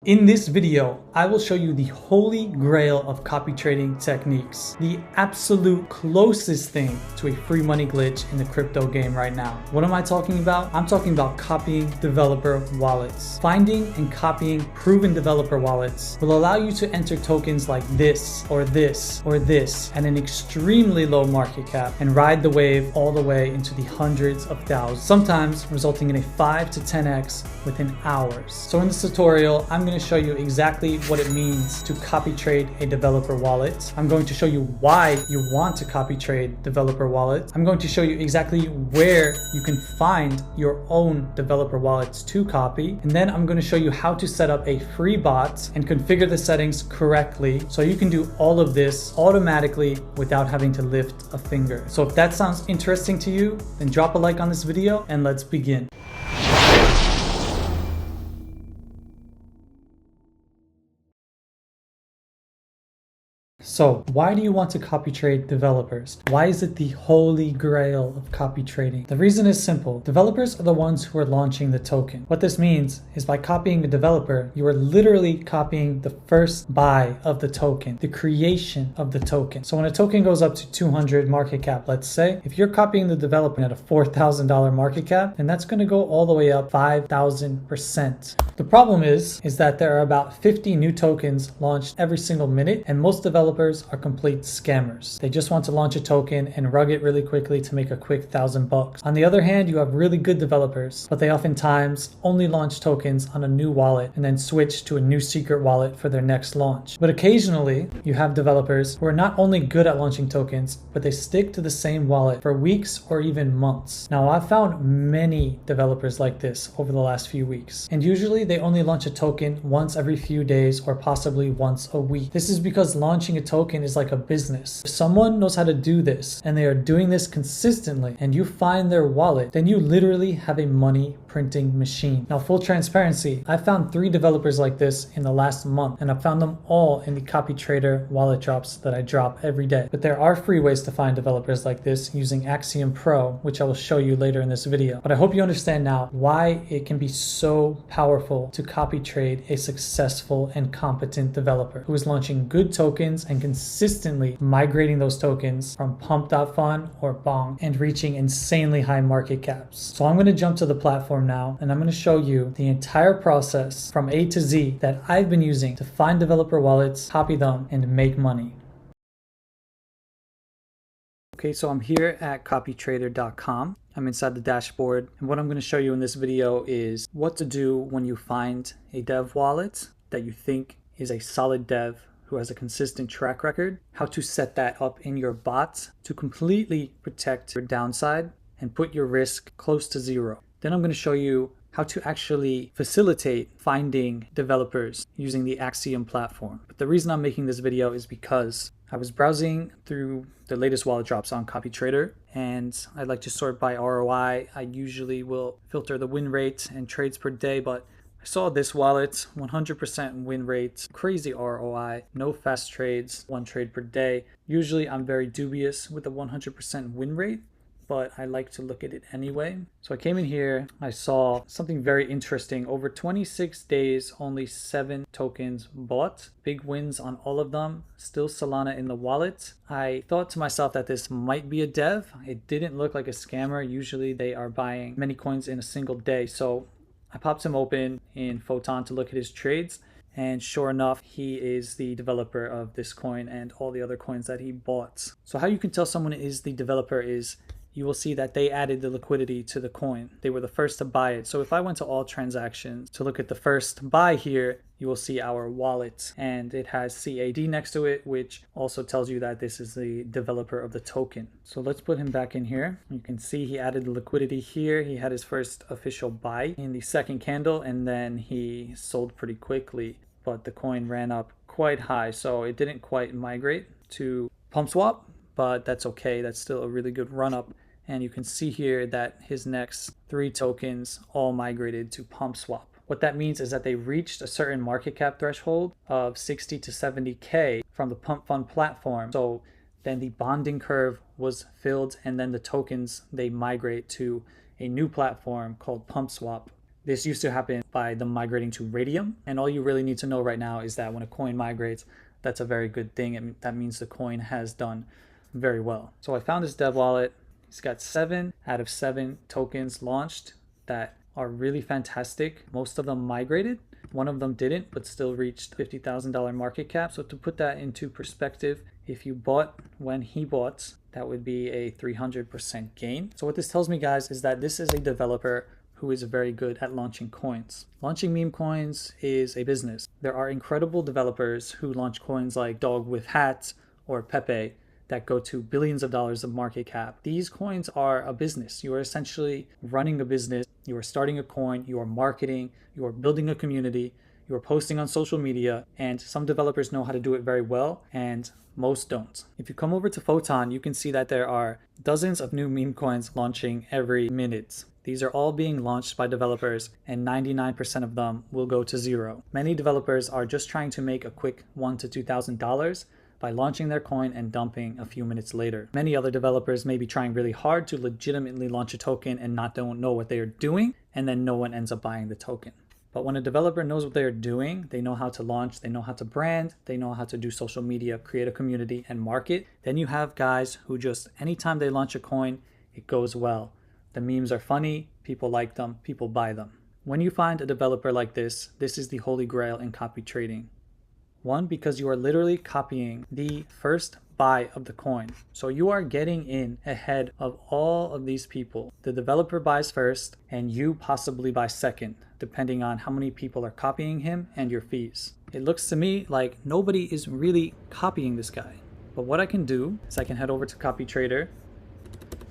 In this video, I will show you the holy grail of copy trading techniques, the absolute closest thing to a free money glitch in the crypto game right now. What am I talking about? I'm talking about copying developer wallets. Finding and copying proven developer wallets will allow you to enter tokens like this or this or this at an extremely low market cap and ride the wave all the way into the hundreds of thousands, sometimes resulting in a 5 to 10x within hours. So in this tutorial, I'm going to show you exactly what it means to copy trade a developer wallet. I'm going to show you why you want to copy trade developer wallets. I'm going to show you exactly where you can find your own developer wallets to copy. And then I'm going to show you how to set up a free bot and configure the settings correctly so you can do all of this automatically without having to lift a finger. So if that sounds interesting to you, then drop a like on this video and let's begin. So why do you want to copy trade developers? Why is it the holy grail of copy trading? The reason is simple. Developers are the ones who are launching the token. What this means is by copying a developer, you are literally copying the first buy of the token, the creation of the token. So when a token goes up to 200 market cap, let's say, if you're copying the developer at a $4,000 market cap, then that's going to go all the way up 5,000%. The problem is that there are about 50 new tokens launched every single minute, and most developers are complete scammers. They just want to launch a token and rug it really quickly to make a quick $1,000. On the other hand, you have really good developers, but they oftentimes only launch tokens on a new wallet and then switch to a new secret wallet for their next launch. But occasionally, you have developers who are not only good at launching tokens, but they stick to the same wallet for weeks or even months. Now, I've found many developers like this over the last few weeks, and usually they only launch a token once every few days or possibly once a week. This is because launching a token is like a business. If someone knows how to do this and they are doing this consistently and you find their wallet, then you literally have a money printing machine. Now, full transparency, I found 3 developers like this in the last month, and I found them all in the copy trader wallet drops that I drop every day. But there are free ways to find developers like this using Axiom Pro, which I will show you later in this video. But I hope you understand now why it can be so powerful to copy trade a successful and competent developer who is launching good tokens and consistently migrating those tokens from pump.fun or bong and reaching insanely high market caps. So I'm going to jump to the platform now, and I'm going to show you the entire process from A to Z that I've been using to find developer wallets, copy them, and make money. Okay, so I'm here at copytrader.com. I'm inside the dashboard, and what I'm going to show you in this video is what to do when you find a dev wallet that you think is a solid dev who has a consistent track record, how to set that up in your bot to completely protect your downside and put your risk close to zero. Then I'm going to show you how to actually facilitate finding developers using the Axiom platform. But the reason I'm making this video is because I was browsing through the latest wallet drops on CopyTrader, and I like to sort by ROI. I usually will filter the win rate and trades per day, but I saw this wallet, 100% win rate, crazy ROI, no fast trades, 1 trade per day. Usually I'm very dubious with the 100% win rate, but I like to look at it anyway. So I came in here, I saw something very interesting. Over 26 days, only 7 tokens bought. Big wins on all of them. Still Solana in the wallet. I thought to myself that this might be a dev. It didn't look like a scammer. Usually they are buying many coins in a single day. So I popped him open in Photon to look at his trades. And sure enough, he is the developer of this coin and all the other coins that he bought. So how you can tell someone is the developer is you will see that they added the liquidity to the coin. They were the first to buy it. So if I went to all transactions to look at the first buy here, you will see our wallet, and it has CAD next to it, which also tells you that this is the developer of the token. So let's put him back in here. You can see he added the liquidity here. He had his first official buy in the second candle, and then he sold pretty quickly, but the coin ran up quite high. So it didn't quite migrate to pump swap, but that's okay. That's still a really good run up. And you can see here that his next 3 tokens all migrated to pump swap. What that means is that they reached a certain market cap threshold of 60 to 70K from the pump fund platform. So then the bonding curve was filled, and then the tokens, they migrate to a new platform called pump swap. This used to happen by them migrating to Radium. And all you really need to know right now is that when a coin migrates, that's a very good thing. That means the coin has done very well. So I found this dev wallet. It's got 7 out of 7 tokens launched that are really fantastic. Most of them migrated. One of them didn't, but still reached $50,000 market cap. So to put that into perspective, if you bought when he bought, that would be a 300% gain. So what this tells me, guys, is that this is a developer who is very good at launching coins. Launching meme coins is a business. There are incredible developers who launch coins like Dog with Hats or Pepe that go to billions of dollars of market cap. These coins are a business. You are essentially running a business. You are starting a coin, you are marketing, you are building a community, you are posting on social media, and some developers know how to do it very well, and most don't. If you come over to Photon, you can see that there are dozens of new meme coins launching every minute. These are all being launched by developers, and 99% of them will go to zero. Many developers are just trying to make a quick $1,000 to $2,000 by launching their coin and dumping a few minutes later. Many other developers may be trying really hard to legitimately launch a token and don't know what they are doing, and then no one ends up buying the token. But when a developer knows what they are doing, they know how to launch, they know how to brand, they know how to do social media, create a community, and market, then you have guys who just, anytime they launch a coin, it goes well. The memes are funny, people like them, people buy them. When you find a developer like this is the holy grail in copy trading. One, because you are literally copying the first buy of the coin. So you are getting in ahead of all of these people. The developer buys first and you possibly buy second, depending on how many people are copying him and your fees. It looks to me like nobody is really copying this guy. But what I can do is I can head over to Copy Trader.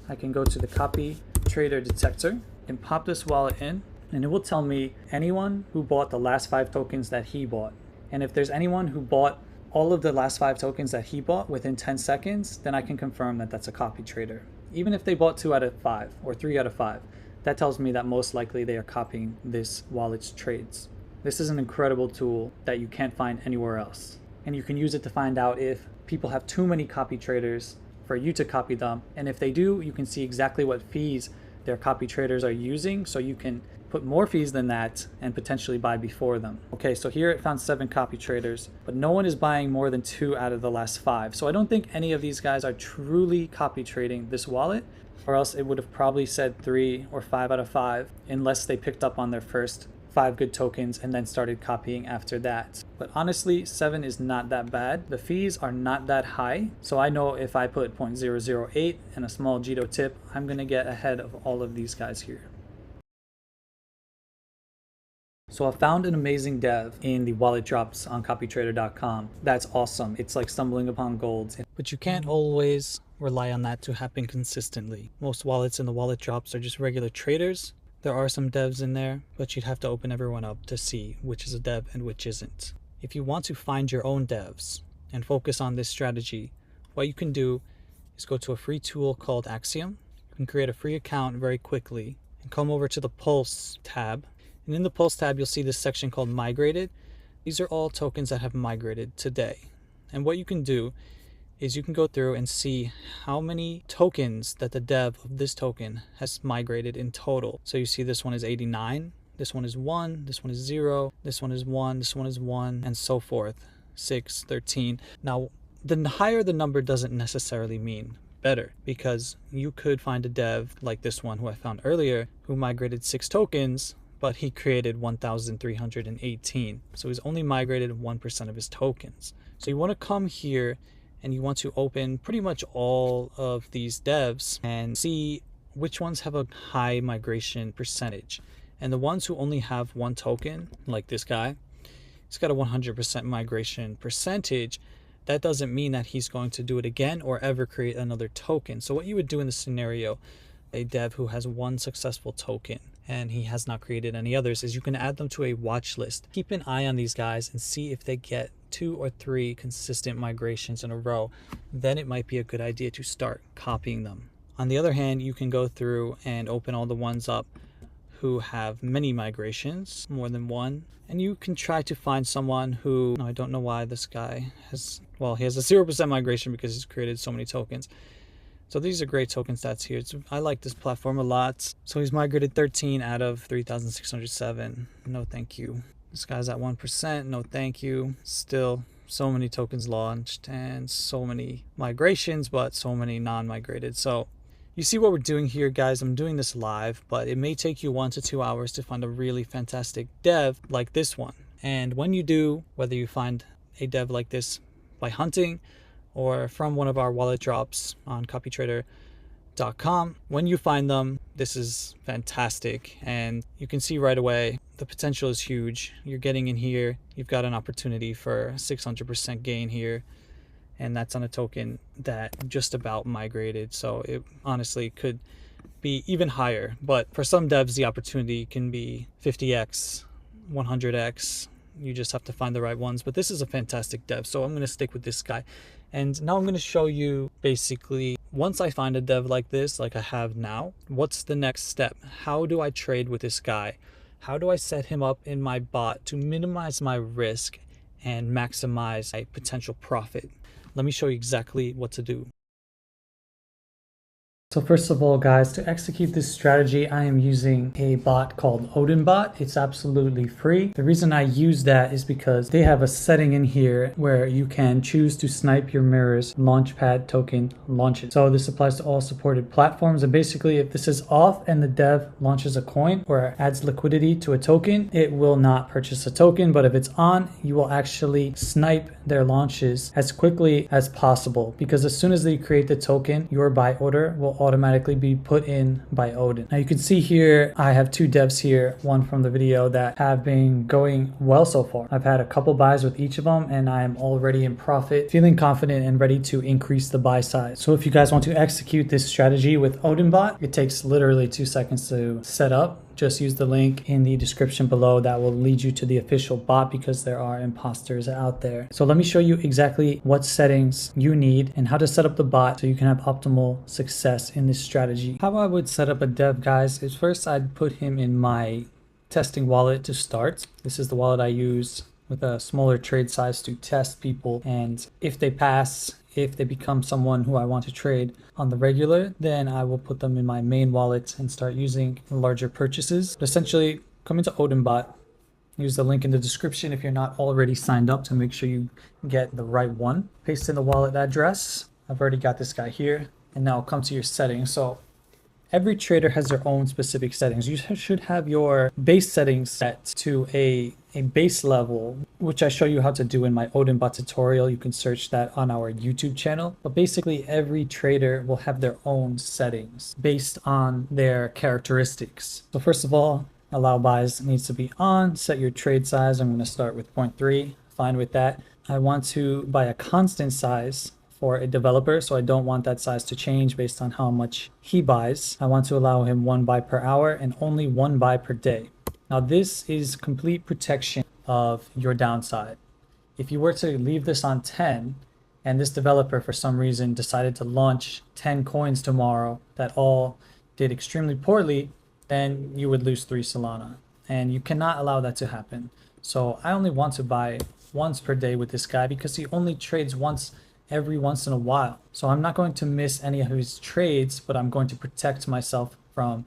I can go to the Copy Trader detector and pop this wallet in, and it will tell me anyone who bought the last 5 tokens that he bought. And if there's anyone who bought all of the last 5 tokens that he bought within 10 seconds, then I can confirm that that's a copy trader. Even if they bought 2 out of 5 or 3 out of 5, that tells me that most likely they are copying this wallet's trades. This is an incredible tool that you can't find anywhere else. And you can use it to find out if people have too many copy traders for you to copy them. And if they do, you can see exactly what fees their copy traders are using, so you can put more fees than that and potentially buy before them. Okay, so here it found 7 copy traders, but no one is buying more than 2 out of the last 5. So I don't think any of these guys are truly copy trading this wallet, or else it would have probably said 3 or 5 out of 5, unless they picked up on their first 5 good tokens and then started copying after that. But honestly, 7 is not that bad. The fees are not that high. So I know if I put 0.008 and a small Jito tip, I'm gonna get ahead of all of these guys here. So I found an amazing dev in the wallet drops on copytrader.com. That's awesome. It's like stumbling upon gold. But you can't always rely on that to happen consistently. Most wallets in the wallet drops are just regular traders. There are some devs in there, but you'd have to open everyone up to see which is a dev and which isn't. If you want to find your own devs and focus on this strategy, what you can do is go to a free tool called Axiom. You can create a free account very quickly and come over to the Pulse tab. And in the Pulse tab, you'll see this section called Migrated. These are all tokens that have migrated today. And what you can do is you can go through and see how many tokens that the dev of this token has migrated in total. So you see this one is 89, this one is 1, this one is 0, this one is 1, this one is 1, and so forth, 6, 13. Now, the higher the number doesn't necessarily mean better, because you could find a dev like this one who I found earlier who migrated 6 tokens, but he created 1,318. So he's only migrated 1% of his tokens. So you want to come here and you want to open pretty much all of these devs and see which ones have a high migration percentage. And the ones who only have 1 token, like this guy, he's got a 100% migration percentage. That doesn't mean that he's going to do it again or ever create another token. So what you would do in this scenario, a dev who has 1 successful token and he has not created any others, is you can add them to a watch list. Keep an eye on these guys and see if they get 2 or 3 consistent migrations in a row. Then it might be a good idea to start copying them. On the other hand, you can go through and open all the ones up who have many migrations, more than 1, and you can try to find someone who, I don't know why this guy has, well, he has a 0% migration because he's created so many tokens. So these are great token stats here. I like this platform a lot. So he's migrated 13 out of 3,607. No thank you. This guy's at 1%. No thank you. Still so many tokens launched and so many migrations, but so many non-migrated. So you see what we're doing here, guys. I'm doing this live, but it may take you 1 to 2 hours to find a really fantastic dev like this one. And when you do, whether you find a dev like this by hunting or from one of our wallet drops on copytrader.com, when you find them, this is fantastic. And you can see right away, the potential is huge. You're getting in here, you've got an opportunity for 600% gain here. And that's on a token that just about migrated. So it honestly could be even higher. But for some devs, the opportunity can be 50x, 100x. You just have to find the right ones. But this is a fantastic dev. So I'm going to stick with this guy. And now I'm going to show you basically, once I find a dev like this, like I have now, what's the next step? How do I trade with this guy? How do I set him up in my bot to minimize my risk and maximize my potential profit? Let me show you exactly what to do. So first of all, guys, to execute this strategy, I am using a bot called Odinbot. It's absolutely free. The reason I use that is because they have a setting in here where you can choose to snipe your mirrors launchpad token launches. So this applies to all supported platforms. And basically, if this is off and the dev launches a coin or adds liquidity to a token, it will not purchase a token. But if it's on, you will actually snipe their launches as quickly as possible, because as soon as they create the token, your buy order will automatically be put in by Odin. Now you can see here, I have 2 devs here, one from the video, that have been going well so far. I've had a couple buys with each of them and I am already in profit, feeling confident and ready to increase the buy size. So if you guys want to execute this strategy with Odinbot, it takes literally 2 seconds to set up. Just use the link in the description below. That will lead you to the official bot, because there are imposters out there. So let me show you exactly what settings you need and how to set up the bot so you can have optimal success in this strategy. How I would set up a dev, guys, is first I'd put him in my testing wallet to start. This is the wallet I use with a smaller trade size to test people, and if they pass, if they become someone who I want to trade on the regular, then I will put them in my main wallet and start using larger purchases. But essentially, come into Odinbot, use the link in the description if you're not already signed up to make sure you get the right one. Paste in the wallet address. I've already got this guy here. And now come to your settings. So every trader has their own specific settings. You should have your base settings set to a base level, which I show you how to do in my Odinbot tutorial. You can search that on our YouTube channel. But basically, every trader will have their own settings based on their characteristics. So first of all, allow buys needs to be on. Set your trade size. I'm going to start with 0.3. Fine with that. I want to buy a constant size for a developer, so I don't want that size to change based on how much he buys. I want to allow him 1 buy per hour and only 1 buy per day. Now this is complete protection of your downside. If you were to leave this on 10 and this developer for some reason decided to launch 10 coins tomorrow that all did extremely poorly, then you would lose 3 Solana, and you cannot allow that to happen. So I only want to buy once per day with this guy because he only trades every once in a while. So I'm not going to miss any of his trades, but I'm going to protect myself from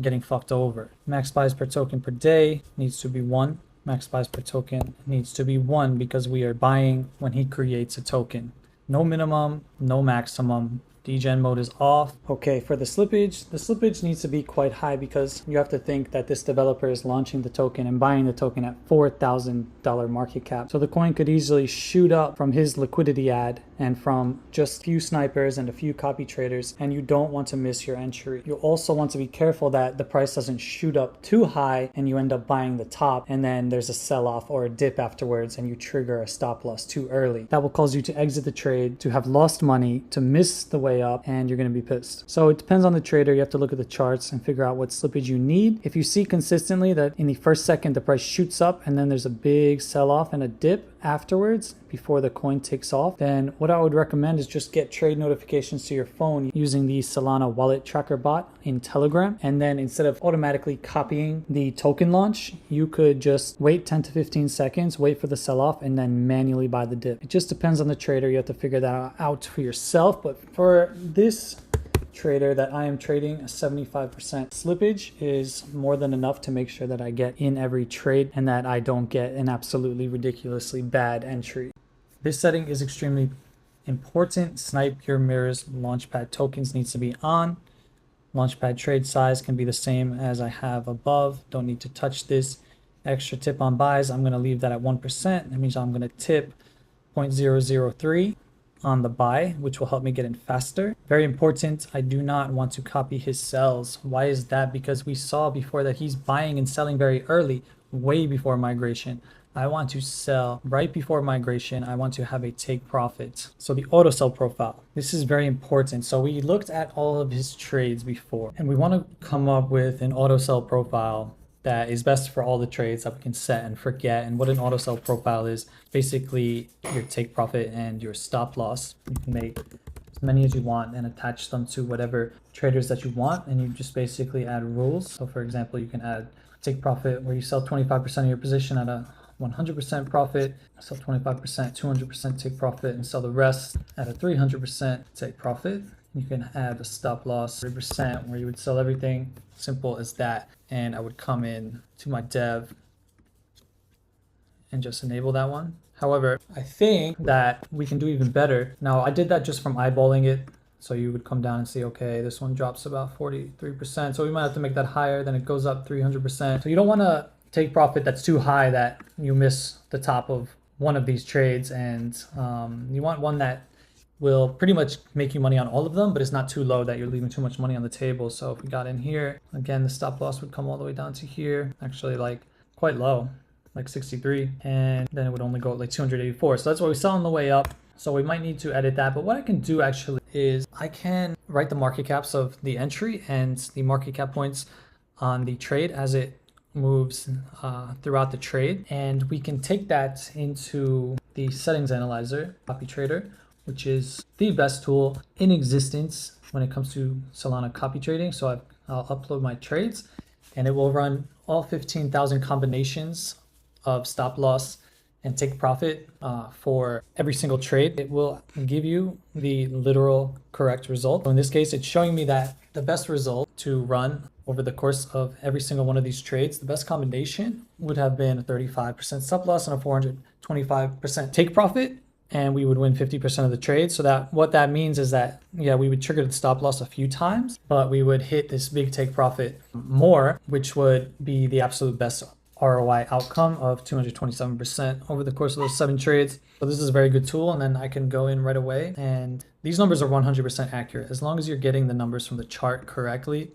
getting fucked over. Max buys per token per day needs to be 1. Max buys per token needs to be 1 because we are buying when he creates a token. No minimum, no maximum. Degen mode is off. Okay, for the slippage needs to be quite high because you have to think that this developer is launching the token and buying the token at $4,000 market cap. So the coin could easily shoot up from his liquidity ad and from just a few snipers and a few copy traders, and you don't want to miss your entry. You also want to be careful that the price doesn't shoot up too high and you end up buying the top and then there's a sell-off or a dip afterwards and you trigger a stop loss too early. That will cause you to exit the trade, to have lost money, to miss the way up, and you're going to be pissed. So it depends on the trader. You have to look at the charts and figure out what slippage you need. If you see consistently that in the first second the price shoots up and then there's a big sell-off and a dip, afterwards before the coin takes off, then what I would recommend is just get trade notifications to your phone using the Solana wallet tracker bot in Telegram. And then instead of automatically copying the token launch, you could just wait 10 to 15 seconds, wait for the sell-off, and then manually buy the dip. It just depends on the trader. You have to figure that out for yourself. But for this trader that I am trading, a 75% slippage is more than enough to make sure that I get in every trade and that I don't get an absolutely ridiculously bad entry. This setting is extremely important. Snipe your mirrors launchpad tokens needs to be on. Launchpad trade size can be the same as I have above. Don't need to touch this. Extra tip on buys, I'm going to leave that at 1%. That means I'm going to tip 0.003 on the buy, which will help me get in faster. Very important, I do not want to copy his sells. Why is that? Because we saw before that he's buying and selling very early, way before migration. I want to sell right before migration. I want to have a take profit. So the auto sell profile, this is very important. So we looked at all of his trades before, and we want to come up with an auto sell profile that is best for all the trades that we can set and forget. And what an auto sell profile is, basically your take profit and your stop loss. You can make as many as you want and attach them to whatever traders that you want, and you just basically add rules. So for example, you can add take profit where you sell 25% of your position at a 100% profit, sell 25%, 200% take profit, and sell the rest at a 300% take profit. You can add a stop loss 30% where you would sell everything, simple as that. And I would come in to my dev and just enable that one. However, I think that we can do even better. Now, I did that just from eyeballing it. So you would come down and see, okay, this one drops about 43%. So we might have to make that higher, then it goes up 300%. So you don't want to take profit that's too high that you miss the top of one of these trades. And you want one that will pretty much make you money on all of them, but it's not too low that you're leaving too much money on the table. So if we got in here, again, the stop loss would come all the way down to here, actually like quite low, like 63, and then it would only go like 284. So that's what we saw on the way up. So we might need to edit that. But what I can do actually is I can write the market caps of the entry and the market cap points on the trade as it moves throughout the trade. And we can take that into the settings analyzer, Copy Trader, which is the best tool in existence when it comes to Solana copy trading. So I'll upload my trades and it will run all 15,000 combinations of stop loss and take profit for every single trade. It will give you the literal correct result. So in this case, it's showing me that the best result to run over the course of every single one of these trades, the best combination would have been a 35% stop loss and a 425% take profit. And we would win 50% of the trades. So that what that means is that, yeah, we would trigger the stop loss a few times, but we would hit this big take profit more, which would be the absolute best ROI outcome of 227% over the course of those 7 trades. So this is a very good tool. And then I can go in right away. And these numbers are 100% accurate. As long as you're getting the numbers from the chart correctly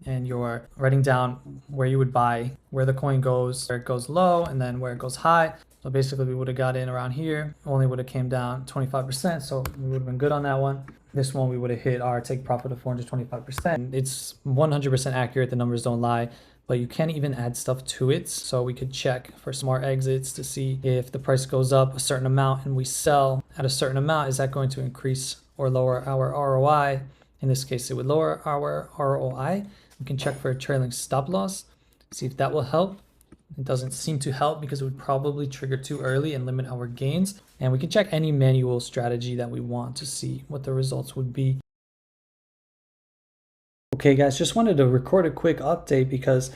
and you're writing down where you would buy, where the coin goes, where it goes low, and then where it goes high. So basically we would have got in around here, only would have came down 25%. So we would have been good on that one. This one, we would have hit our take profit of 425%. It's 100% accurate. The numbers don't lie, but you can even add stuff to it. So we could check for smart exits to see if the price goes up a certain amount and we sell at a certain amount, is that going to increase or lower our ROI? In this case, it would lower our ROI. We can check for a trailing stop loss, see if that will help. It doesn't seem to help because it would probably trigger too early and limit our gains. And we can check any manual strategy that we want to see what the results would be. Okay guys, just wanted to record a quick update because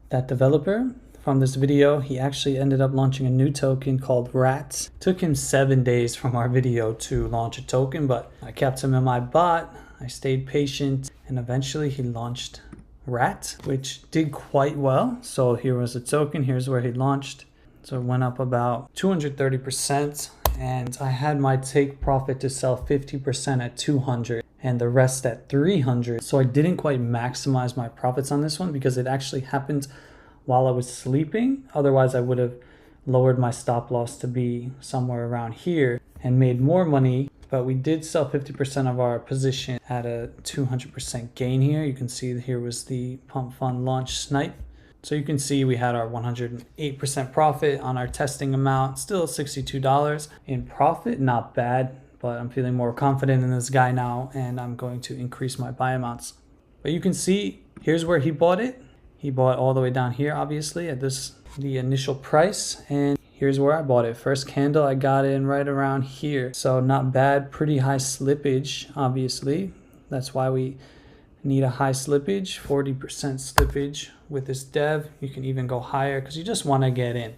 that developer from this video, he actually ended up launching a new token called RAT. Took him 7 days from our video to launch a token, but I kept him in my bot. I stayed patient and eventually he launched RAT, which did quite well. So here was the token, here's where he launched. So it went up about 230%, and I had my take profit to sell 50% at 200 and the rest at 300. So I didn't quite maximize my profits on this one because it actually happened while I was sleeping. Otherwise I would have lowered my stop loss to be somewhere around here and made more money. But we did sell 50% of our position at a 200% gain here. You can see here was the pump fund launch snipe. So you can see we had our 108% profit on our testing amount, still $62 in profit, not bad, but I'm feeling more confident in this guy now and I'm going to increase my buy amounts. But you can see here's where he bought it. He bought all the way down here, obviously, at the initial price, and here's where I bought it. First candle, I got in right around here. So not bad, pretty high slippage, obviously. That's why we need a high slippage, 40% slippage with this dev. You can even go higher because you just want to get in.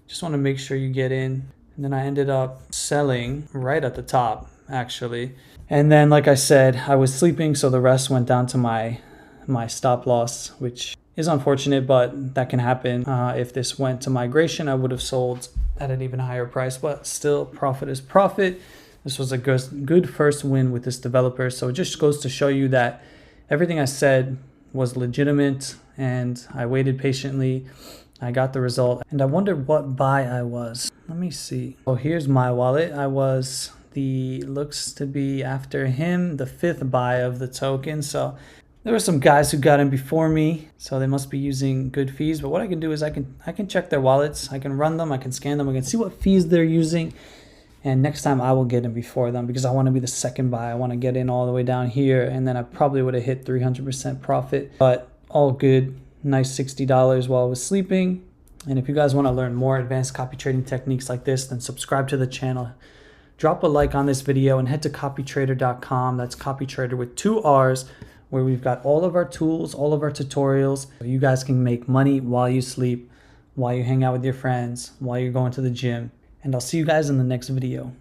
Just want to make sure you get in. And then I ended up selling right at the top, actually. And then, like I said, I was sleeping, so the rest went down to my stop loss, which is unfortunate, but that can happen. If this went to migration, I would have sold at an even higher price, but still, profit is profit. This was a good first win with this developer. So it just goes to show you that everything I said was legitimate, and I waited patiently. I got the result, and I wonder what buy I was. Let me see. Oh, here's my wallet. I was looks to be after him, the 5th buy of the token. So there were some guys who got in before me, so they must be using good fees. But what I can do is I can check their wallets. I can run them. I can scan them. I can see what fees they're using. And next time I will get in before them because I want to be the second buy. I want to get in all the way down here, and then I probably would have hit 300% profit. But all good. Nice $60 while I was sleeping. And if you guys want to learn more advanced copy trading techniques like this, then subscribe to the channel. Drop a like on this video and head to copytrader.com. That's copytrader with 2 R's, where we've got all of our tools, all of our tutorials. So you guys can make money while you sleep, while you hang out with your friends, while you're going to the gym. And I'll see you guys in the next video.